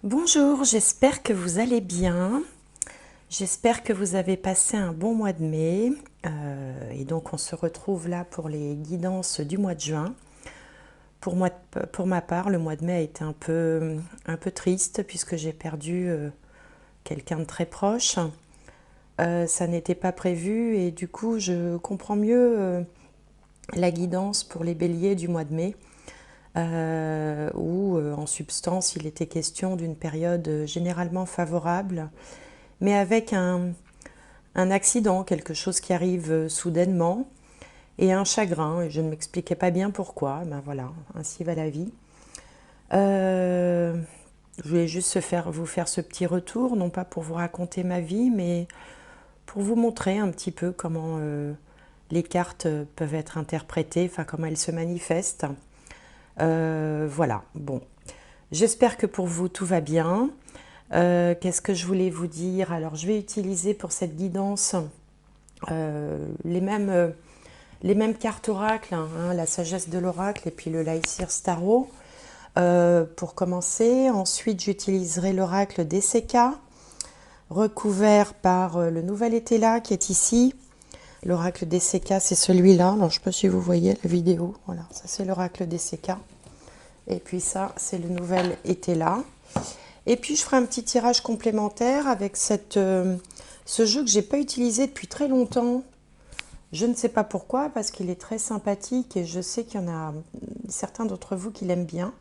Bonjour, j'espère que vous allez bien. J'espère que vous avez passé un bon mois de mai. Et donc on se retrouve là pour les guidances du mois de juin. Pour ma part, le mois de mai a été un peu triste puisque j'ai perdu quelqu'un de très proche. Ça n'était pas prévu et du coup je comprends mieux la guidance pour les béliers du mois de mai. Où en substance il était question d'une période généralement favorable, mais avec un accident, quelque chose qui arrive soudainement, et un chagrin, et je ne m'expliquais pas bien pourquoi. Ben voilà, ainsi va la vie. Je voulais juste vous faire ce petit retour, non pas pour vous raconter ma vie, mais pour vous montrer un petit peu comment les cartes peuvent être interprétées, enfin comment elles se manifestent. Voilà, bon. J'espère que pour vous tout va bien. Qu'est-ce que je voulais vous dire? Alors je vais utiliser pour cette guidance les mêmes cartes oracle, hein, la sagesse de l'oracle et puis le Lycir Tarot pour commencer. Ensuite j'utiliserai l'oracle DCK recouvert par le nouvel Étela qui est ici. L'oracle DCK c'est celui-là, alors je ne sais pas si vous voyez la vidéo, voilà, ça c'est l'oracle DCK. Et puis ça, c'est le nouvel Étela. Et puis je ferai un petit tirage complémentaire avec ce jeu que j'ai pas utilisé depuis très longtemps. Je ne sais pas pourquoi, parce qu'il est très sympathique et je sais qu'il y en a certains d'entre vous qui l'aiment bien.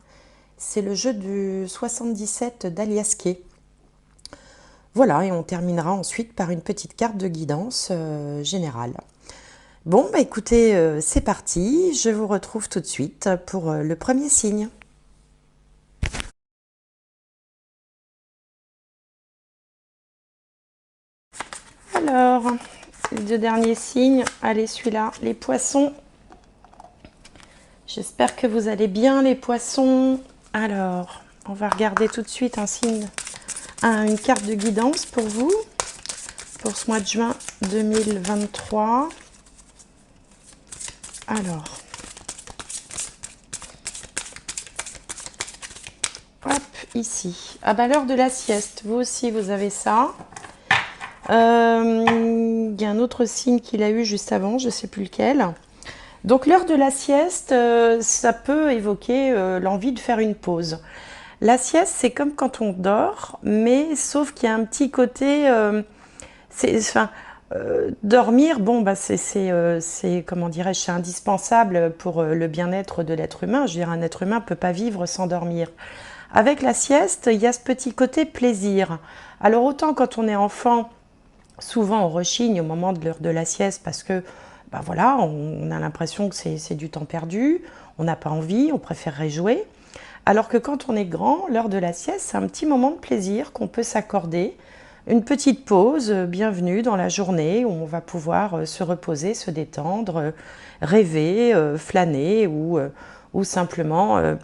C'est le jeu du 77 d'Aliasqué. Voilà, et on terminera ensuite par une petite carte de guidance générale. Bon, bah écoutez, c'est parti. Je vous retrouve tout de suite pour le premier signe. Alors, les deux derniers signes, allez celui-là, les poissons. J'espère que vous allez bien les poissons. Alors, on va regarder tout de suite un signe, une carte de guidance pour vous, pour ce mois de juin 2023. Alors, hop, ici. Ah bah l'heure de la sieste, vous aussi vous avez ça. Il y a un autre signe qu'il a eu juste avant, je ne sais plus lequel. Donc l'heure de la sieste, ça peut évoquer l'envie de faire une pause. La sieste, c'est comme quand on dort, mais sauf qu'il y a un petit côté... dormir, bon, bah, c'est comment dirais-je, c'est indispensable pour le bien-être de l'être humain. Je veux dire, un être humain ne peut pas vivre sans dormir. Avec la sieste, il y a ce petit côté plaisir. Alors autant quand on est enfant, souvent on rechigne au moment de l'heure de la sieste parce que ben voilà, on a l'impression que c'est du temps perdu, on n'a pas envie, on préférerait jouer. Alors que quand on est grand, l'heure de la sieste, c'est un petit moment de plaisir qu'on peut s'accorder, une petite pause bienvenue dans la journée où on va pouvoir se reposer, se détendre, rêver, flâner ou simplement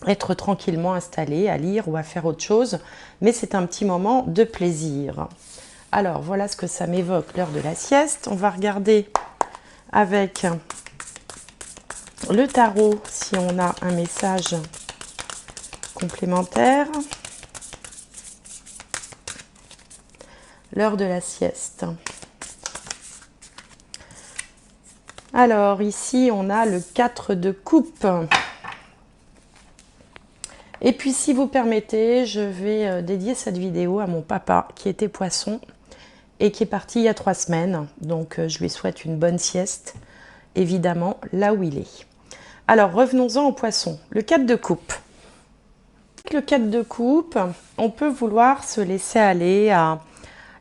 être tranquillement installé à lire ou à faire autre chose. Mais c'est un petit moment de plaisir. Alors, voilà ce que ça m'évoque, l'heure de la sieste. On va regarder avec le tarot si on a un message complémentaire. L'heure de la sieste. Alors, ici, on a le 4 de coupe. Et puis, si vous permettez, je vais dédier cette vidéo à mon papa qui était poisson et qui est parti il y a 3 semaines. Donc, je lui souhaite une bonne sieste, évidemment, là où il est. Alors, revenons-en au poisson. Le 4 de coupe. Avec le 4 de coupe, on peut vouloir se laisser aller à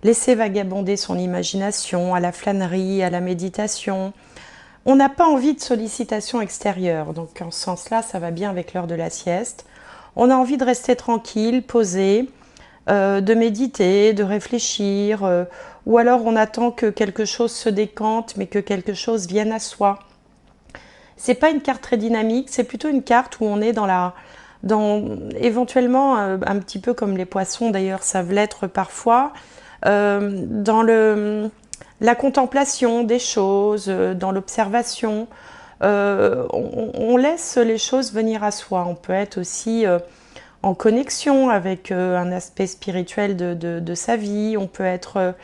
laisser vagabonder son imagination, à la flânerie, à la méditation. On n'a pas envie de sollicitation extérieure. Donc, en ce sens-là, ça va bien avec l'heure de la sieste. On a envie de rester tranquille, posé, de méditer, de réfléchir, ou alors on attend que quelque chose se décante, mais que quelque chose vienne à soi. C'est pas une carte très dynamique, c'est plutôt une carte où on est éventuellement, un petit peu comme les poissons d'ailleurs savent l'être parfois, dans la contemplation des choses, dans l'observation. On laisse les choses venir à soi. On peut être aussi en connexion avec un aspect spirituel de sa vie. On peut être...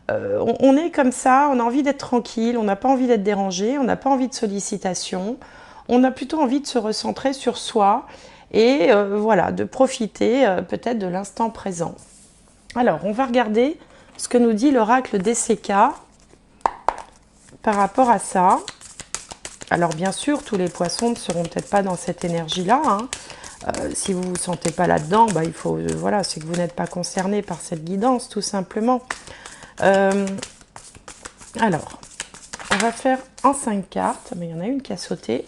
on est comme ça, on a envie d'être tranquille, on n'a pas envie d'être dérangé, on n'a pas envie de sollicitation. On a plutôt envie de se recentrer sur soi et voilà, de profiter peut-être de l'instant présent. Alors, on va regarder ce que nous dit l'oracle DCK par rapport à ça. Alors, bien sûr, tous les poissons ne seront peut-être pas dans cette énergie-là, hein. Si vous ne vous sentez pas là-dedans, bah, il faut, voilà, c'est que vous n'êtes pas concerné par cette guidance, tout simplement. Alors, on va faire en 5 cartes, mais il y en a une qui a sauté.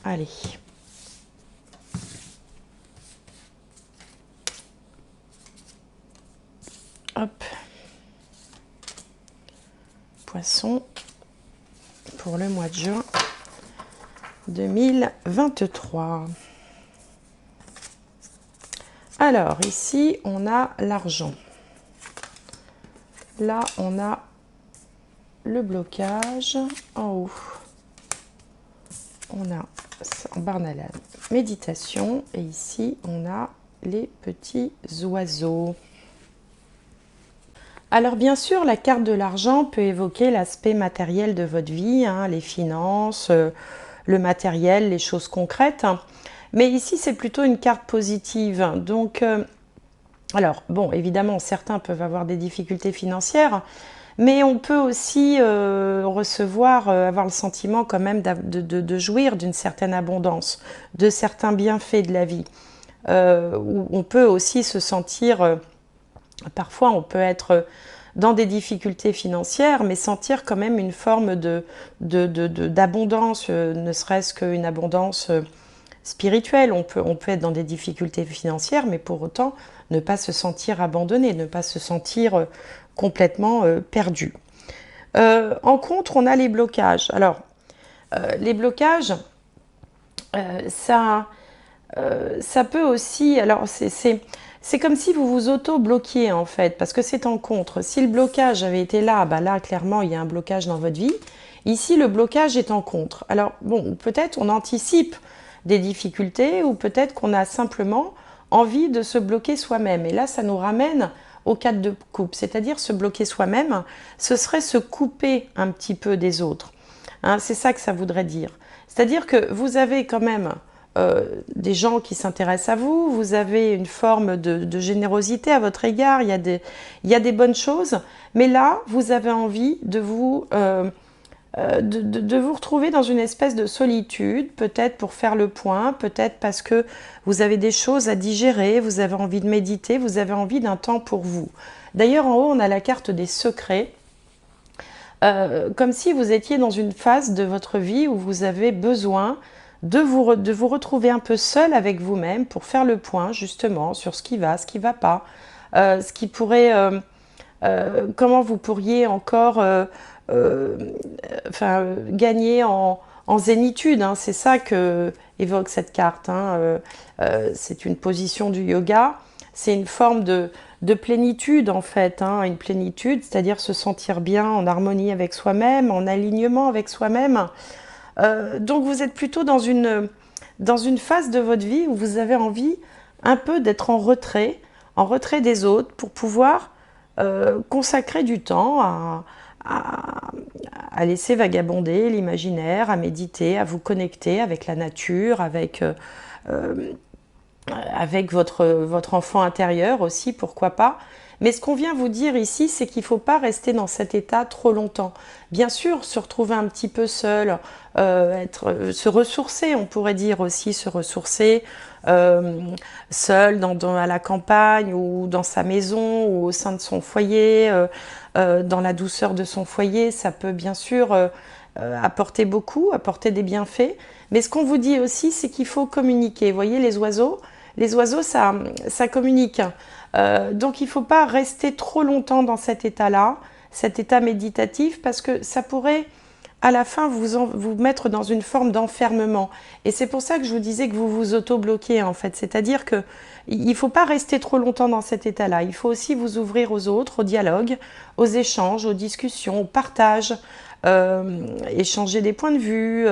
Allez. Hop. Poisson pour le mois de juin 2023. Alors, ici, on a l'argent. Là, on a le blocage en haut. On a en barre à la méditation et ici, on a les petits oiseaux. Alors bien sûr, la carte de l'argent peut évoquer l'aspect matériel de votre vie, hein, les finances, le matériel, les choses concrètes. Mais ici, c'est plutôt une carte positive. Donc, alors, bon, évidemment, certains peuvent avoir des difficultés financières, mais on peut aussi recevoir, avoir le sentiment quand même de jouir d'une certaine abondance, de certains bienfaits de la vie. Où on peut aussi se sentir... parfois, on peut être dans des difficultés financières, mais sentir quand même une forme d'abondance, ne serait-ce qu'une abondance spirituelle. On peut être dans des difficultés financières, mais pour autant ne pas se sentir abandonné, ne pas se sentir complètement perdu. En contre, on a les blocages. Alors, les blocages, ça peut aussi... Alors, c'est comme si vous vous auto-bloquiez en fait, parce que c'est en contre. Si le blocage avait été là, bah là clairement il y a un blocage dans votre vie. Ici le blocage est en contre. Alors bon, peut-être on anticipe des difficultés ou peut-être qu'on a simplement envie de se bloquer soi-même. Et là ça nous ramène au cadre de coupe, c'est-à-dire se bloquer soi-même, ce serait se couper un petit peu des autres. Hein, c'est ça que ça voudrait dire. C'est-à-dire que vous avez quand même... des gens qui s'intéressent à vous, vous avez une forme de générosité à votre égard, il y a des bonnes choses, mais là, vous avez envie de vous retrouver dans une espèce de solitude, peut-être pour faire le point, peut-être parce que vous avez des choses à digérer, vous avez envie de méditer, vous avez envie d'un temps pour vous. D'ailleurs, en haut, on a la carte des secrets, comme si vous étiez dans une phase de votre vie où vous avez besoin de vous retrouver un peu seul avec vous-même pour faire le point justement sur ce qui va pas, ce qui pourrait, comment vous pourriez encore gagner en zénitude, hein. C'est ça que évoque cette carte, hein. C'est une position du yoga, c'est une forme de plénitude en fait, hein. Une plénitude, c'est-à-dire se sentir bien en harmonie avec soi-même, en alignement avec soi-même. Donc vous êtes plutôt dans une phase de votre vie où vous avez envie un peu d'être en retrait des autres pour pouvoir consacrer du temps à laisser vagabonder l'imaginaire, à méditer, à vous connecter avec la nature, avec votre enfant intérieur aussi, pourquoi pas. Mais ce qu'on vient vous dire ici, c'est qu'il ne faut pas rester dans cet état trop longtemps. Bien sûr, se retrouver un petit peu seul, se ressourcer, on pourrait dire aussi se ressourcer seul à la campagne ou dans sa maison ou au sein de son foyer, dans la douceur de son foyer, ça peut bien sûr apporter beaucoup, apporter des bienfaits. Mais ce qu'on vous dit aussi, c'est qu'il faut communiquer. Vous voyez, les oiseaux, ça communique. Donc il ne faut pas rester trop longtemps dans cet état-là, cet état méditatif, parce que ça pourrait à la fin vous mettre dans une forme d'enfermement. Et c'est pour ça que je vous disais que vous vous auto-bloquez en fait. C'est-à-dire qu'il ne faut pas rester trop longtemps dans cet état-là. Il faut aussi vous ouvrir aux autres, au dialogue, aux échanges, aux discussions, au partage, échanger des points de vue,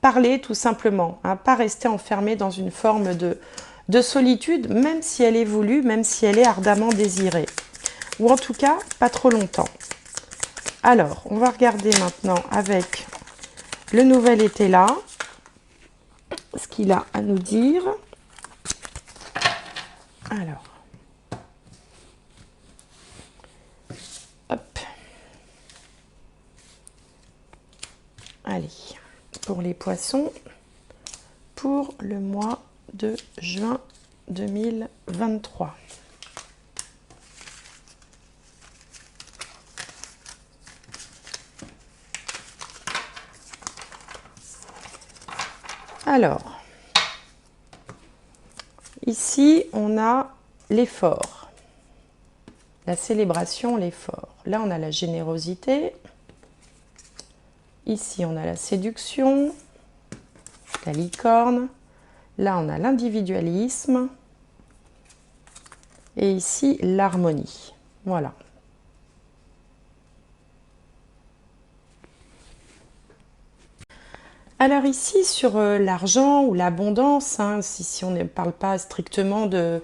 parler tout simplement, hein, pas rester enfermé dans une forme de solitude, même si elle est voulue, même si elle est ardemment désirée. Ou en tout cas, pas trop longtemps. Alors, on va regarder maintenant avec le nouvel été là, ce qu'il a à nous dire. Alors, hop. Allez, pour les poissons, pour le mois de juin 2023. Alors, ici, on a l'effort, la célébration, l'effort. Là, on a la générosité. Ici, on a la séduction, la licorne. Là, on a l'individualisme. Et ici, l'harmonie. Voilà. Alors ici, sur l'argent ou l'abondance, hein, si on ne parle pas strictement de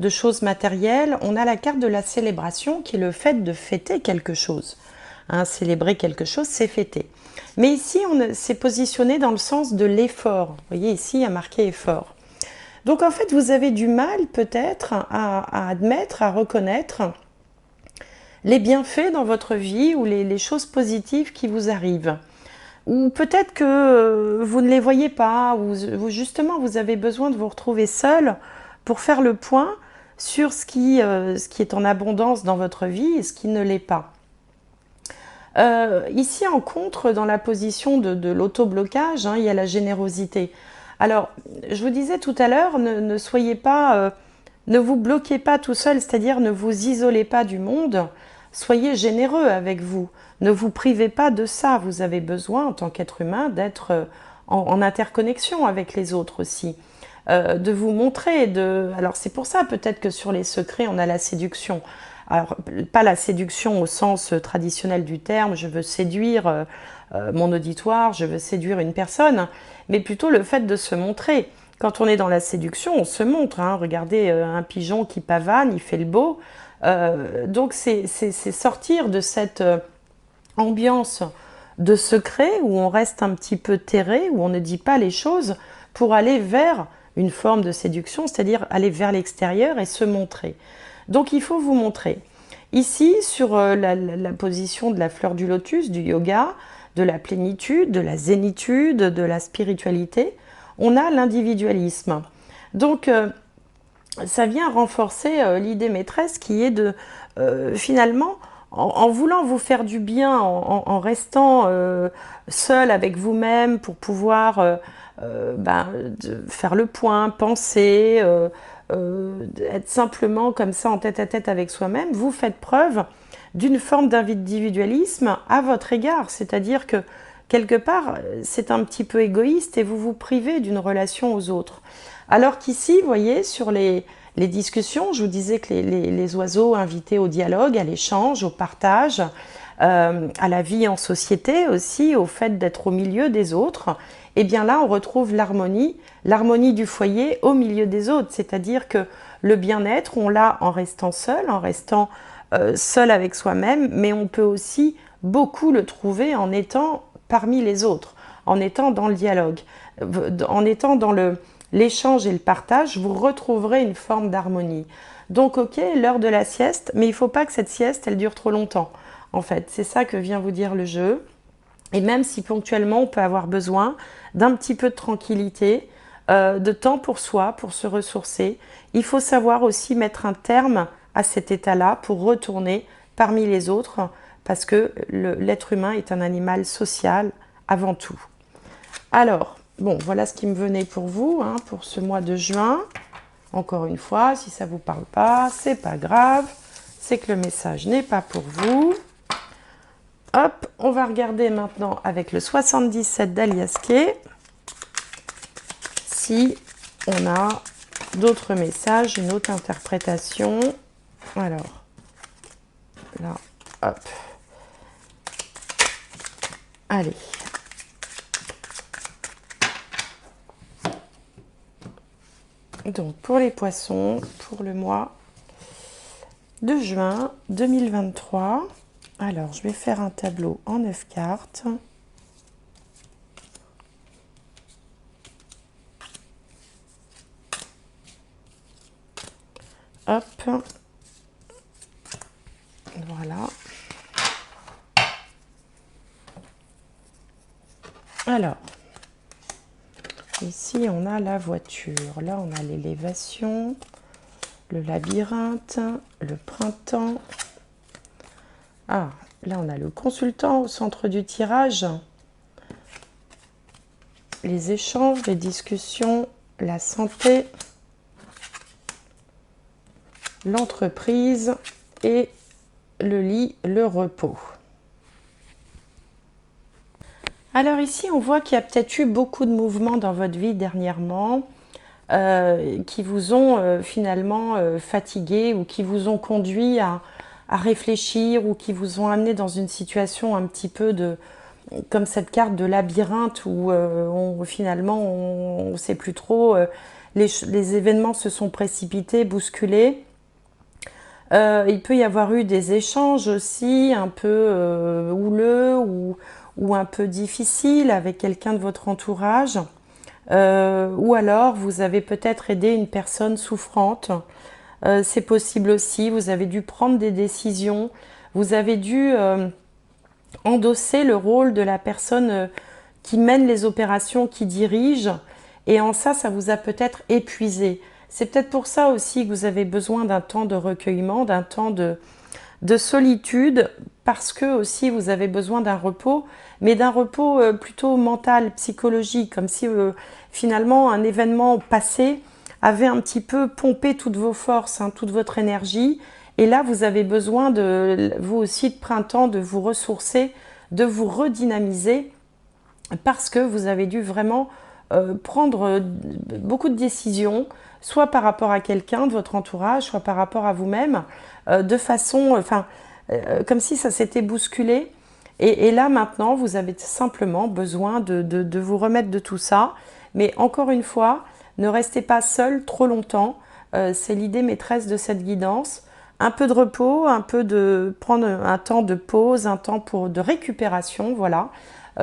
choses matérielles, on a la carte de la célébration qui est le fait de fêter quelque chose. Hein, célébrer quelque chose, c'est fêter. Mais ici, on s'est positionné dans le sens de l'effort. Vous voyez, ici, il y a marqué effort. Donc en fait, vous avez du mal peut-être à admettre, à reconnaître les bienfaits dans votre vie ou les choses positives qui vous arrivent. Ou peut-être que vous ne les voyez pas, ou justement vous avez besoin de vous retrouver seul pour faire le point sur ce qui est en abondance dans votre vie et ce qui ne l'est pas. Ici en contre, dans la position de l'auto-blocage, hein, il y a la générosité. Alors, je vous disais tout à l'heure, ne soyez pas, ne vous bloquez pas tout seul, c'est-à-dire ne vous isolez pas du monde, soyez généreux avec vous. Ne vous privez pas de ça, vous avez besoin en tant qu'être humain d'être en interconnexion avec les autres aussi, de vous montrer. Alors c'est pour ça peut-être que sur les secrets on a la séduction. Alors pas la séduction au sens traditionnel du terme, je veux séduire mon auditoire, je veux séduire une personne, mais plutôt le fait de se montrer. Quand on est dans la séduction, on se montre. Hein. Regardez un pigeon qui pavane, il fait le beau. Donc c'est sortir de cette ambiance de secret où on reste un petit peu terré, où on ne dit pas les choses pour aller vers une forme de séduction, c'est-à-dire aller vers l'extérieur et se montrer. Donc il faut vous montrer. Ici, sur la position de la fleur du lotus, du yoga, de la plénitude, de la zénitude, de la spiritualité, on a l'individualisme. Donc ça vient renforcer l'idée maîtresse qui est de finalement, en voulant vous faire du bien, en restant seul avec vous-même pour pouvoir faire le point, penser, être simplement comme ça en tête-à-tête avec soi-même, vous faites preuve d'une forme d'individualisme à votre égard. C'est-à-dire que quelque part, c'est un petit peu égoïste et vous vous privez d'une relation aux autres. Alors qu'ici, vous voyez, sur les discussions, je vous disais que les oiseaux invités au dialogue, à l'échange, au partage, à la vie en société aussi, au fait d'être au milieu des autres, et bien là on retrouve l'harmonie du foyer au milieu des autres, c'est-à-dire que le bien-être, on l'a en restant seul avec soi-même, mais on peut aussi beaucoup le trouver en étant parmi les autres, en étant dans le dialogue, en étant dans l'échange et le partage, vous retrouverez une forme d'harmonie. Donc ok, l'heure de la sieste, mais il ne faut pas que cette sieste, elle dure trop longtemps. En fait, c'est ça que vient vous dire le jeu. Et même si ponctuellement, on peut avoir besoin d'un petit peu de tranquillité, de temps pour soi, pour se ressourcer, il faut savoir aussi mettre un terme à cet état-là pour retourner parmi les autres, parce que l'être humain est un animal social avant tout. Alors, bon, voilà ce qui me venait pour vous, hein, pour ce mois de juin. Encore une fois, si ça ne vous parle pas, c'est pas grave, c'est que le message n'est pas pour vous. Hop, on va regarder maintenant avec le 77 d'Alias Kay si on a d'autres messages, une autre interprétation. Alors, là, hop. Allez. Donc, pour les poissons, pour le mois de juin 2023, alors, je vais faire un tableau en 9 cartes. Hop. Voilà. Alors, ici, on a la voiture. Là, on a l'élévation, le labyrinthe, le printemps. Ah, là, on a le consultant au centre du tirage. Les échanges, les discussions, la santé, l'entreprise et le lit, le repos. Alors ici, on voit qu'il y a peut-être eu beaucoup de mouvements dans votre vie dernièrement qui vous ont finalement fatigué ou qui vous ont conduit à réfléchir ou qui vous ont amené dans une situation un petit peu de, comme cette carte de labyrinthe où finalement on ne sait plus trop, les événements se sont précipités, bousculés. Il peut y avoir eu des échanges aussi un peu houleux ou un peu difficiles avec quelqu'un de votre entourage. Ou alors vous avez peut-être aidé une personne souffrante. C'est possible aussi, vous avez dû prendre des décisions, vous avez dû endosser le rôle de la personne qui mène les opérations, qui dirige, et en ça, ça vous a peut-être épuisé. C'est peut-être pour ça aussi que vous avez besoin d'un temps de recueillement, d'un temps de solitude, parce que aussi vous avez besoin d'un repos, mais d'un repos plutôt mental, psychologique, comme si finalement un événement passé avait un petit peu pompé toutes vos forces, hein, toute votre énergie, et là vous avez besoin de, vous aussi de printemps, de vous ressourcer, de vous redynamiser, parce que vous avez dû vraiment prendre beaucoup de décisions, soit par rapport à quelqu'un de votre entourage, soit par rapport à vous-même, de façon, comme si ça s'était bousculé. Et là maintenant, vous avez simplement besoin de vous remettre de tout ça. Mais encore une fois, ne restez pas seul trop longtemps. C'est l'idée maîtresse de cette guidance. Un peu de repos, un peu de prendre un temps de pause, un temps de récupération, voilà,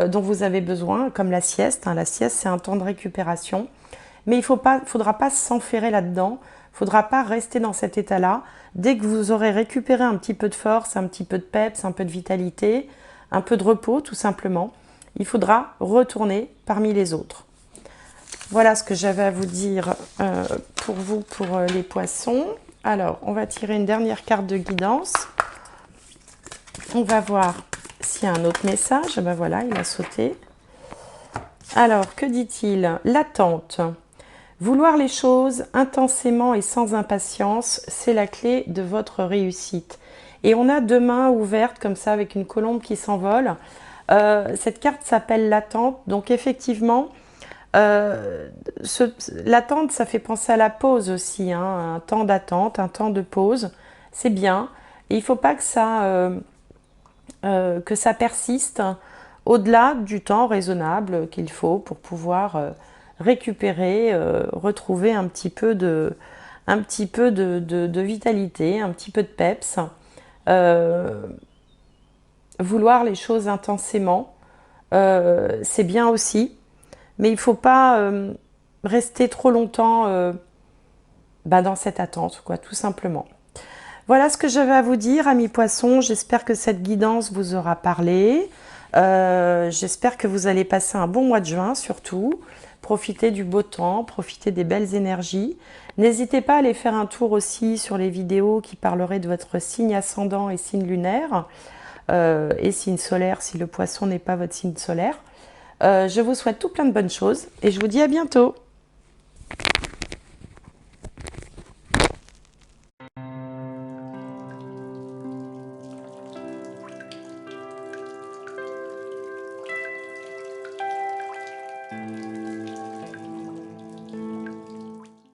dont vous avez besoin, comme la sieste. Hein. La sieste, c'est un temps de récupération. Mais il ne faudra pas s'enferrer là-dedans. Il ne faudra pas rester dans cet état-là. Dès que vous aurez récupéré un petit peu de force, un petit peu de peps, un peu de vitalité, un peu de repos tout simplement, il faudra retourner parmi les autres. Voilà ce que j'avais à vous dire pour vous, pour les poissons. Alors, on va tirer une dernière carte de guidance. On va voir s'il y a un autre message. Ben voilà, il a sauté. Alors, que dit-il? L'attente. Vouloir les choses intensément et sans impatience, c'est la clé de votre réussite. Et on a deux mains ouvertes comme ça avec une colombe qui s'envole. Cette carte s'appelle l'attente. Donc effectivement, l'attente, ça fait penser à la pause aussi. Hein, un temps d'attente, un temps de pause. C'est bien. Et il ne faut pas que ça persiste au-delà du temps raisonnable qu'il faut pour pouvoir récupérer, retrouver un petit peu de vitalité, un petit peu de peps. Vouloir les choses intensément, c'est bien aussi, mais il ne faut pas rester trop longtemps dans cette attente, quoi, tout simplement. Voilà ce que j'avais à vous dire, amis poissons. J'espère que cette guidance vous aura parlé. J'espère que vous allez passer un bon mois de juin, surtout. Profitez du beau temps, profitez des belles énergies. N'hésitez pas à aller faire un tour aussi sur les vidéos qui parleraient de votre signe ascendant et signe lunaire. Et signe solaire si le poisson n'est pas votre signe solaire. Je vous souhaite tout plein de bonnes choses et je vous dis à bientôt.